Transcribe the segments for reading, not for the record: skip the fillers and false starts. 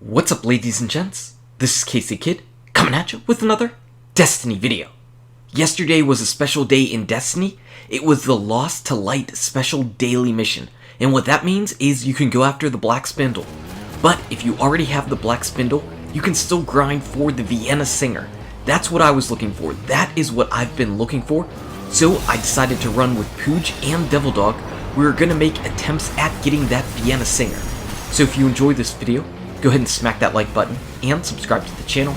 What's up, ladies and gents? This is KSigKid, coming at you with another Destiny video. Yesterday was a special day in Destiny. It was the Lost to Light special daily mission, and what that means is you can go after the Black Spindle. But if you already have the Black Spindle, you can still grind for the Vienna Singer. That's what I was looking for. That is what I've been looking for. So I decided to run with Pooge and Devil Dog. We were going to make attempts at getting that Vienna Singer. So if you enjoyed this video, go ahead and smack that like button and subscribe to the channel.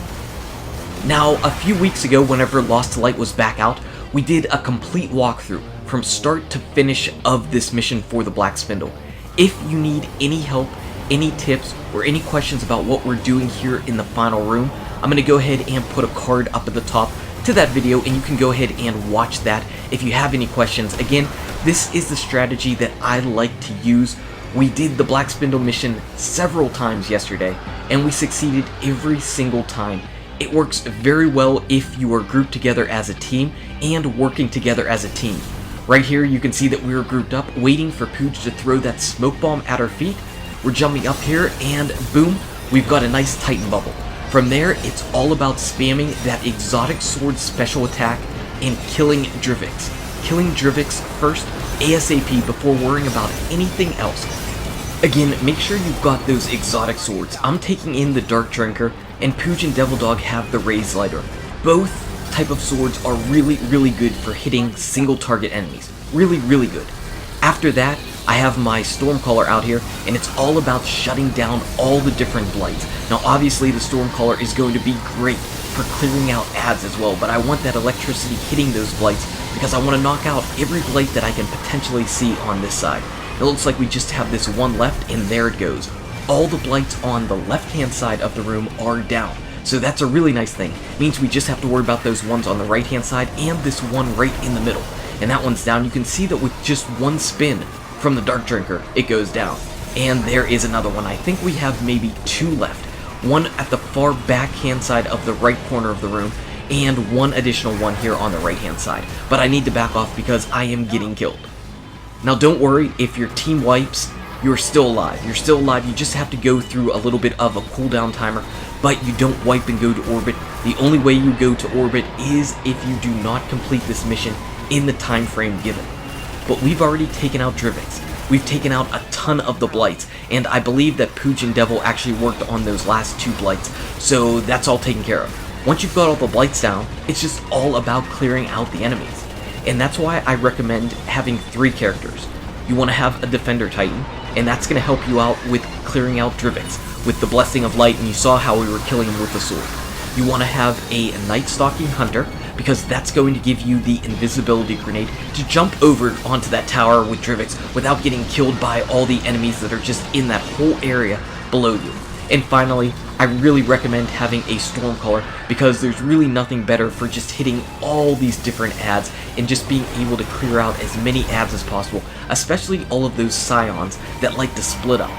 Now, a few weeks ago, whenever Lost to Light was back out, we did a complete walkthrough from start to finish of this mission for the Black Spindle. If you need any help, any tips, or any questions about what we're doing here in the final room, I'm going to go ahead and put a card up at the top to that video, and you can go ahead and watch that if you have any questions. Again, this is the strategy that I like to use. We did the Black Spindle mission several times yesterday, and we succeeded every single time. It works very well if you are grouped together as a team and working together as a team. Right here you can see that we were grouped up, waiting for Pooge to throw that smoke bomb at our feet. We're jumping up here, and boom, we've got a nice Titan bubble. From there, it's all about spamming that exotic sword special attack and killing Drivix. Killing Drivix first, ASAP, before worrying about anything else. Again, make sure you've got those exotic swords. I'm taking in the Dark Drinker, and Pooge and Devil Dog have the Raised Lighter. Both type of swords are really good for hitting single target enemies. Really good. After that, I have my Stormcaller out here, and it's all about shutting down all the different blights. Now obviously the Stormcaller is going to be great for clearing out ads as well, but I want that electricity hitting those blights because I want to knock out every blight that I can potentially see on this side. It looks like we just have this one left, and there it goes. All the blights on the left-hand side of the room are down. So that's a really nice thing. It means we just have to worry about those ones on the right-hand side and this one right in the middle. And that one's down. You can see that with just one spin from the Dark Drinker, it goes down. And there is another one. I think we have maybe two left. One at the far back-hand side of the right corner of the room, and one additional one here on the right-hand side. But I need to back off because I am getting killed. Now don't worry, if your team wipes, you're still alive. You're still alive, you just have to go through a little bit of a cooldown timer, but you don't wipe and go to orbit. The only way you go to orbit is if you do not complete this mission in the time frame given. But we've already taken out Drivix. We've taken out a ton of the blights, and I believe that Pooge and Devil actually worked on those last two blights, so that's all taken care of. Once you've got all the blights down, it's just all about clearing out the enemies. And that's why I recommend having 3 characters. You want to have a Defender Titan, and that's going to help you out with clearing out Drivix with the Blessing of Light, and you saw how we were killing him with the sword. You want to have a Night Stalking Hunter, because that's going to give you the invisibility grenade to jump over onto that tower with Drivix without getting killed by all the enemies that are just in that whole area below you. And finally, I really recommend having a Stormcaller because there's really nothing better for just hitting all these different ads and just being able to clear out as many ads as possible, especially all of those Scions that like to split up.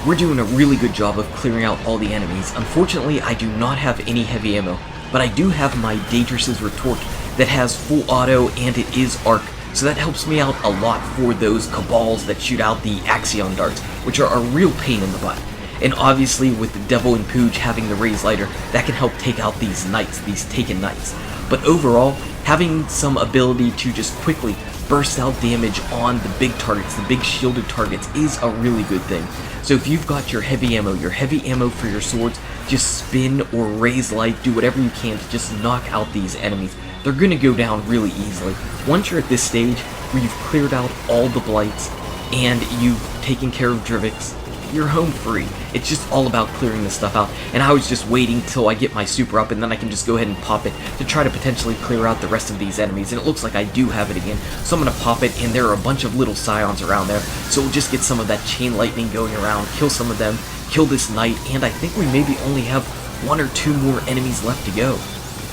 We're doing a really good job of clearing out all the enemies. Unfortunately, I do not have any heavy ammo, but I do have my Daedrus's Retort that has full auto and it is arc, so that helps me out a lot for those Cabals that shoot out the Axion darts, which are a real pain in the butt. And obviously with the Devil and Pooge having the Raised Lighter, that can help take out these Knights, these taken Knights. But overall, having some ability to just quickly burst out damage on the big targets, the big shielded targets, is a really good thing. So if you've got your heavy ammo for your swords, just spin or raise light, do whatever you can to just knock out these enemies. They're going to go down really easily. Once you're at this stage where you've cleared out all the blights and you've taken care of Drivix, you're home free. It's just all about clearing this stuff out, and I was just waiting till I get my super up and then I can just go ahead and pop it to try to potentially clear out the rest of these enemies, and it looks like I do have it again, so I'm going to pop it, and there are a bunch of little Scions around there, so we'll just get some of that chain lightning going around, kill some of them, kill this Knight, and I think we maybe only have 1 or 2 more enemies left to go.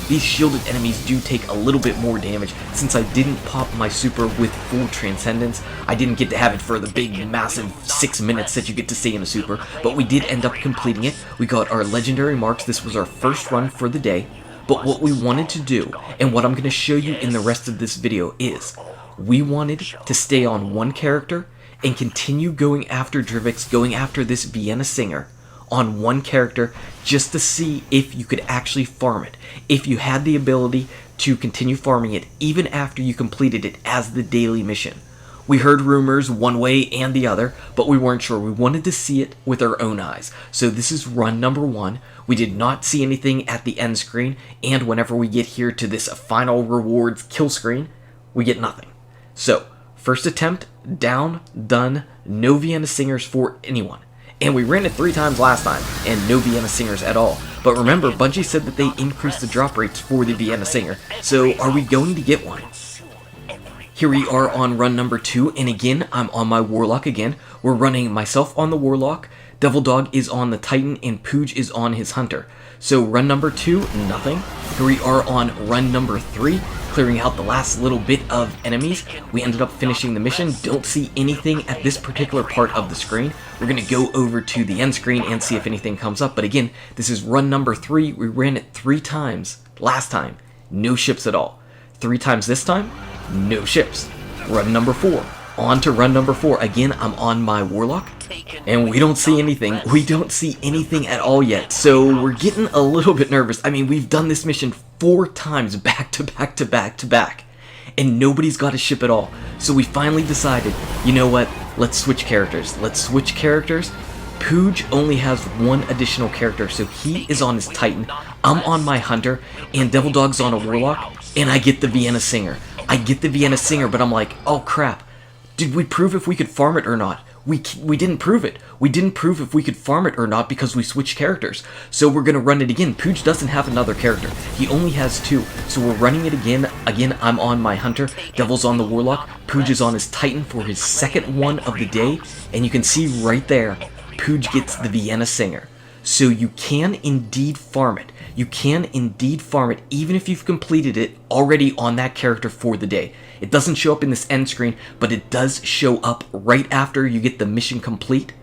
These shielded enemies do take a little bit more damage. Since I didn't pop my super with full Transcendence, I didn't get to have it for the big, massive 6 minutes that you get to see in a super, but we did end up completing it. We got our legendary marks. This was our first run for the day, but what we wanted to do, and what I'm going to show you in the rest of this video, is we wanted to stay on one character and continue going after Drivix, going after this Vienna Singer, on one character just to see if you could actually farm it, if you had the ability to continue farming it even after you completed it as the daily mission. We heard rumors one way and the other, but we weren't sure. We wanted to see it with our own eyes. So this is run number 1. We did not see anything at the end screen, and whenever we get here to this final rewards kill screen, we get nothing. So, first attempt, down, done, no Vienna Singers for anyone. And we ran it 3 times last time, and no Vienna Singers at all. But remember, Bungie said that they increased the drop rates for the Vienna Singer, so are we going to get one? Here we are on run number 2, and again, I'm on my Warlock again. We're running myself on the Warlock, Devil Dog is on the Titan, and Pooj is on his Hunter. So run number 2, nothing. Here we are on run number 3, clearing out the last little bit of enemies. We ended up finishing the mission, don't see anything at this particular part of the screen. We're going to go over to the end screen and see if anything comes up, but again, this is run number 3, we ran it 3 times last time, no ships at all. 3 times this time, no ships. Run number 4. On to run number 4. Again, I'm on my Warlock, and we don't see anything. We don't see anything at all yet, so we're getting a little bit nervous. I mean, we've done this mission 4 times back to back to back to back, and nobody's got a ship at all. So we finally decided, you know what, let's switch characters. Let's switch characters. Pooj only has 1 additional character, so he is on his Titan. I'm on my Hunter, and Devil Dog's on a Warlock, and I get the Vienna Singer. I get the Vienna Singer, but I'm like, oh crap. Did we prove if we could farm it or not? We didn't prove it. We didn't prove if we could farm it or not because we switched characters. So we're going to run it again. Pooj doesn't have another character. He only has 2. So we're running it again. Again, I'm on my Hunter. Devil's on the Warlock. Pooj is on his Titan for his 2nd one of the day. And you can see right there, Pooj gets the Vienna Singer. So you can indeed farm it. You can indeed farm it even if you've completed it already on that character for the day. It doesn't show up in this end screen, but it does show up right after you get the mission complete.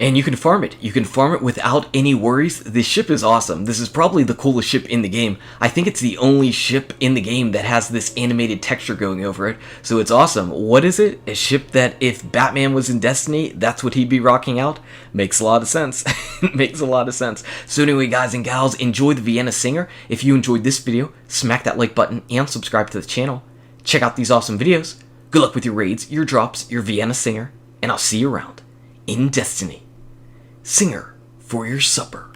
And you can farm it. You can farm it without any worries. This ship is awesome. This is probably the coolest ship in the game. I think it's the only ship in the game that has this animated texture going over it. So it's awesome. What is it? A ship that if Batman was in Destiny, that's what he'd be rocking out? Makes a lot of sense. Makes a lot of sense. So anyway, guys and gals, enjoy the Vienna Singer. If you enjoyed this video, smack that like button and subscribe to the channel. Check out these awesome videos. Good luck with your raids, your drops, your Vienna Singer, and I'll see you around in Destiny. Singer for your supper.